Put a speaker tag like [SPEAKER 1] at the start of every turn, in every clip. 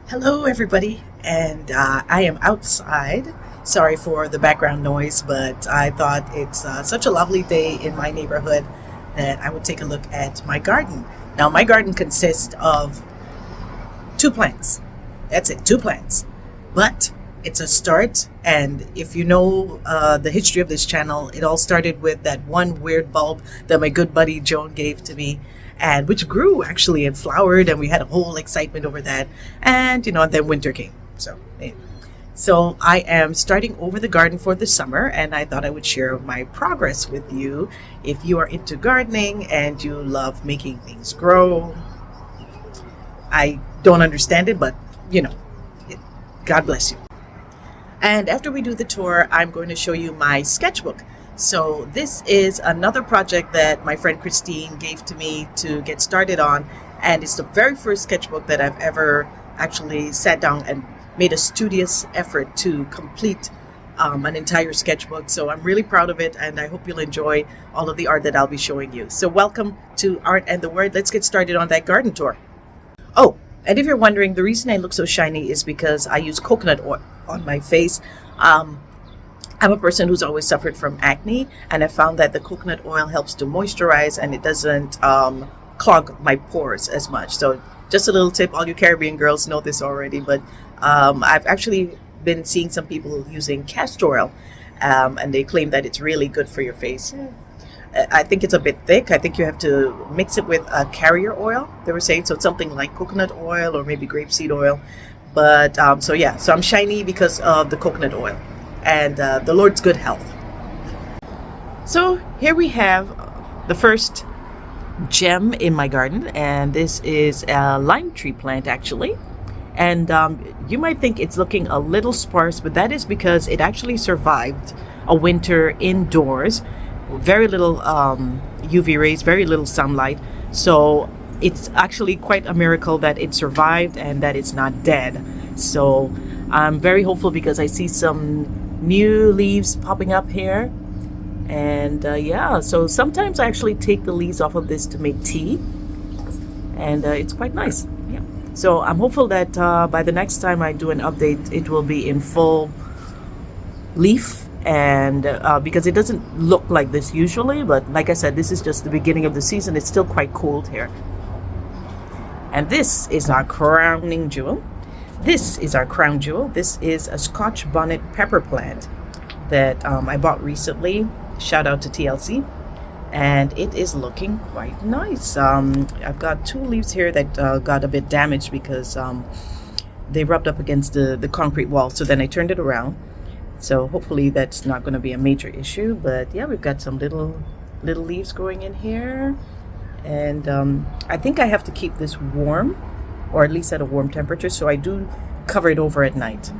[SPEAKER 1] Hello, everybody, and I am outside. Sorry for the background noise, but I thought it's such a lovely day in my neighborhood that I would take a look at my garden. Now, my garden consists of two plants. That's it, two plants. But it's a start, and if you know the history of this channel, it all started with that one weird bulb that my good buddy Joan gave to me, and which grew actually and flowered, and we had a whole excitement over that. And then winter came. So I am starting over the garden for the summer, and I thought I would share my progress with you. If you are into gardening and you love making things grow, I don't understand it, but you know, it, God bless you. And after we do the tour, I'm going to show you my sketchbook. So this is another project that my friend Christine gave to me to get started on. And it's the very first sketchbook that I've ever actually sat down and made a studious effort to complete an entire sketchbook. So I'm really proud of it, and I hope you'll enjoy all of the art that I'll be showing you. So welcome to Art and the Word. Let's get started on that garden tour. Oh, and if you're wondering, the reason I look so shiny is because I use coconut oil on my face. I'm a person who's always suffered from acne, and I found that the coconut oil helps to moisturize, and it doesn't clog my pores as much. So just a little tip, all you Caribbean girls know this already, but I've actually been seeing some people using castor oil, and they claim that it's really good for your face. I think it's a bit thick. I think you have to mix it with a carrier oil, they were saying. So it's something like coconut oil or maybe grapeseed oil. But so I'm shiny because of the coconut oil and the Lord's good health. So here we have the first gem in my garden, and this is a lime tree plant actually. And you might think it's looking a little sparse, but that is because it actually survived a winter indoors. Very little UV rays, very little sunlight. So it's actually quite a miracle that it survived and that it's not dead. So I'm very hopeful because I see some new leaves popping up here. And so sometimes I actually take the leaves off of this to make tea. And it's quite nice. Yeah. So I'm hopeful that by the next time I do an update, it will be in full leaf. And because it doesn't look like this usually, but like I said, this is just the beginning of the season. It's still quite cold here. And this is our crowning jewel. This is our crown jewel. This is a Scotch bonnet pepper plant that I bought recently. Shout out to TLC. And it is looking quite nice. I've got two leaves here that got a bit damaged because they rubbed up against the concrete wall. So then I turned it around. So hopefully that's not going to be a major issue. But yeah, we've got some little leaves growing in here. And I think I have to keep this warm, or at least at a warm temperature. So I do cover it over at night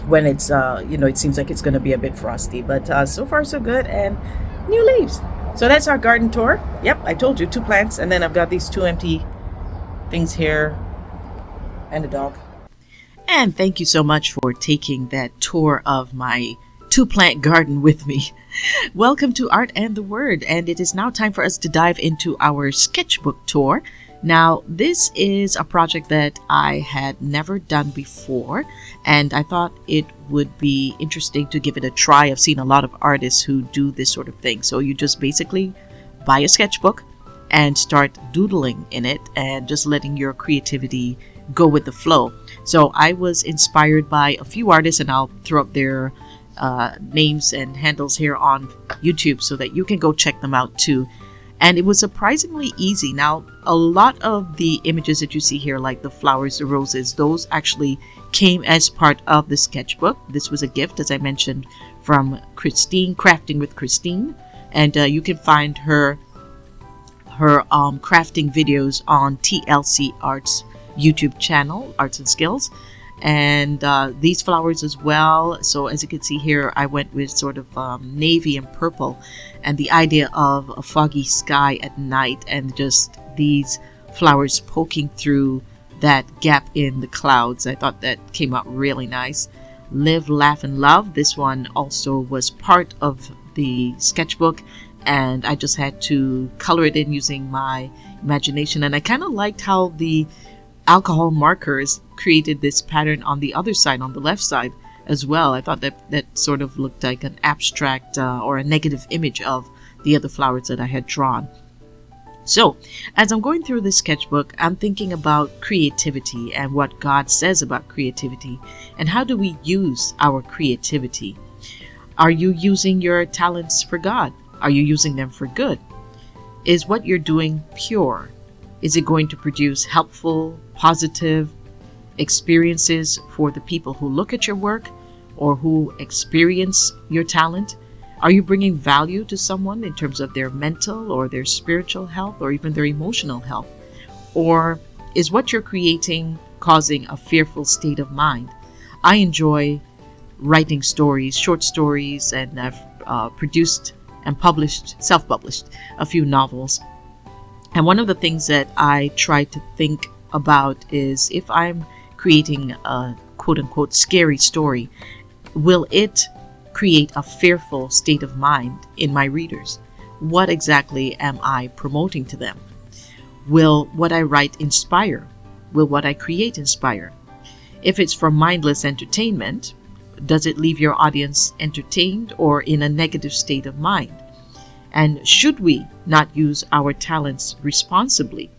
[SPEAKER 1] when it's, it seems like it's going to be a bit frosty. But so far so good, and new leaves. So that's our garden tour. Yep, I told you, two plants. And then I've got these two empty things here and a dog. And thank you so much for taking that tour of my two-plant garden with me. Welcome to Art and the Word, and it is now time for us to dive into our sketchbook tour. Now, this is a project that I had never done before, and I thought it would be interesting to give it a try. I've seen a lot of artists who do this sort of thing. So you just basically buy a sketchbook and start doodling in it and just letting your creativity go with the flow. So I was inspired by a few artists, and I'll throw up their names and handles here on YouTube so that you can go check them out too. And it was surprisingly easy. Now, a lot of the images that you see here, like the flowers, the roses, those actually came as part of the sketchbook. This was a gift, as I mentioned, from Christine, Crafting with Christine. And you can find her crafting videos on TLC Arts YouTube channel, Arts and Skills, and these flowers as well. So as you can see here, I went with sort of navy and purple, and the idea of a foggy sky at night and just these flowers poking through that gap in the clouds. I thought that came out really nice. Live, Laugh, and Love. This one also was part of the sketchbook, and I just had to color it in using my imagination. And I kind of liked how the
[SPEAKER 2] alcohol markers created this pattern on the other side, on the left side as well. I thought that sort of looked like an abstract or a negative image of the other flowers that I had drawn. So, as I'm going through this sketchbook, I'm thinking about creativity and what God says about creativity, and how do we use our creativity. Are you using your talents for God? Are you using them for good? Is what you're doing pure? Is it going to produce helpful, positive experiences for the people who look at your work or who experience your talent? Are you bringing value to someone in terms of their mental or their spiritual health or even their emotional health? Or is what you're creating causing a fearful state of mind? I enjoy writing stories, short stories, and I've produced and self-published a few novels. And one of the things that I try to think about is, if I'm creating a quote-unquote scary story, will it create a fearful state of mind in my readers? What exactly am I promoting to them? Will what I write inspire? Will what I create inspire? If it's for mindless entertainment, does it leave your audience entertained or in a negative state of mind? And should we not use our talents responsibly,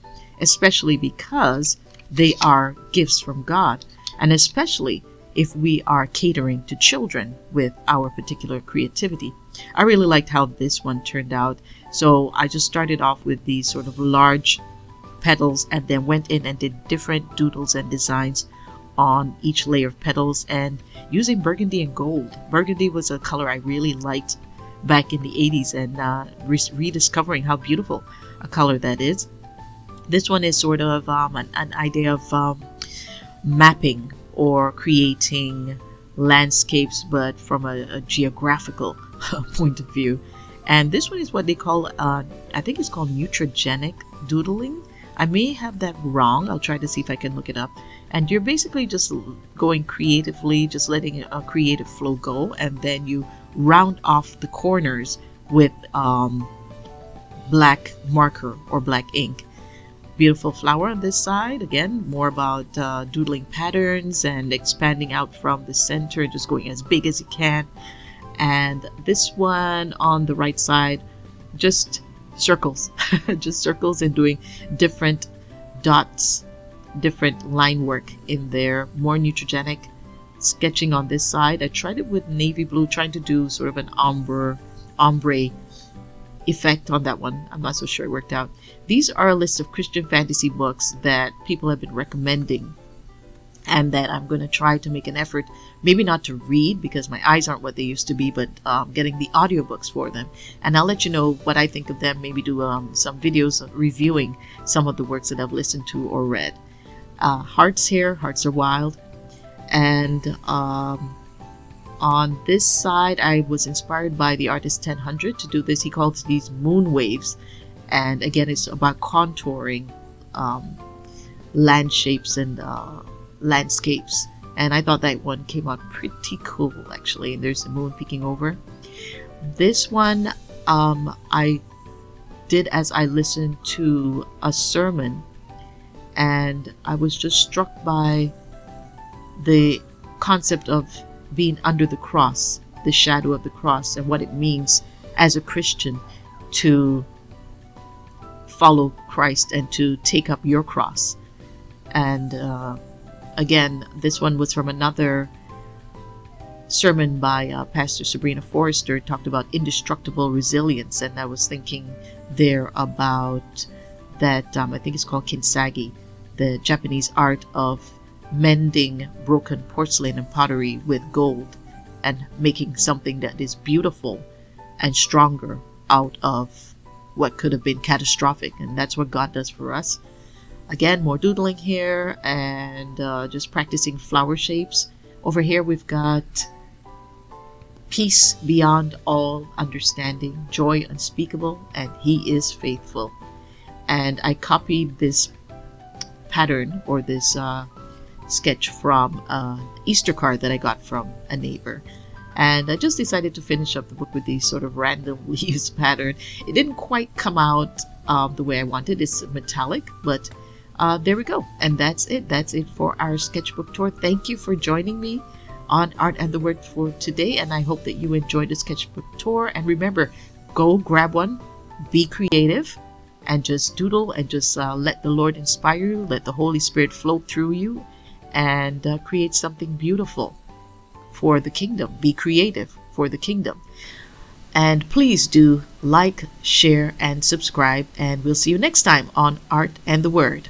[SPEAKER 2] especially because they are gifts from God, and especially if we are catering to children with our particular creativity? I really liked how this one turned out. So I just started off with these sort of large petals and then went in and did different doodles and designs on each layer of petals, and using burgundy and gold. Burgundy was a color I really liked back in the 80s, and rediscovering how beautiful a color that is. This one is sort of an idea of mapping or creating landscapes, but from a geographical point of view. And this one is what they call, I think it's called nutrigenic doodling. I may have that wrong. I'll try to see if I can look it up. And you're basically just going creatively, just letting a creative flow go, and then you round off the corners with black marker or black ink. Beautiful flower on this side. Again, more about doodling patterns and expanding out from the center, just going as big as you can. And this one on the right side, just circles, just circles, and doing different dots, different line work in there. More nutrigenic sketching on this side. I tried it with navy blue, trying to do sort of an ombre effect on that one. I'm not so sure it worked out. These are a list of Christian fantasy books that people have been recommending, and that I'm going to try to make an effort, maybe not to read because my eyes aren't what they used to be, but getting the audiobooks for them. And I'll let you know what I think of them, maybe do some videos reviewing some of the works that I've listened to or read. Hearts here, Hearts Are Wild. And on this side, I was inspired by the artist 1000 to do this. He calls these moon waves. And again, it's about contouring land shapes and landscapes. And I thought that one came out pretty cool, actually. And there's the moon peeking over. This one I did as I listened to a sermon, and I was just struck by the concept of being under the cross, the shadow of the cross, and what it means as a Christian to follow Christ and to take up your cross. And again, this one was from another sermon by Pastor Sabrina Forrester. It talked about indestructible resilience, and I was thinking there about that, I think it's called kintsugi, the Japanese art of mending broken porcelain and pottery with gold and making something that is beautiful and stronger out of what could have been catastrophic. And that's what God does for us. Again, more doodling here, and just practicing flower shapes. Over here we've got peace beyond all understanding, joy unspeakable, and He is faithful. And I copied this pattern or this sketch from an Easter card that I got from a neighbor. And I just decided to finish up the book with these sort of randomly used pattern. It didn't quite come out the way I wanted. It's metallic, but there we go. And that's it. That's it for our sketchbook tour. Thank you for joining me on Art and the Word for today. And I hope that you enjoyed the sketchbook tour. And remember, go grab one, be creative, and just doodle and just let the Lord inspire you. Let the Holy Spirit flow through you and create something beautiful for the kingdom. Be creative for the kingdom. And please do like, share, and subscribe. And we'll see you next time on Art and the Word.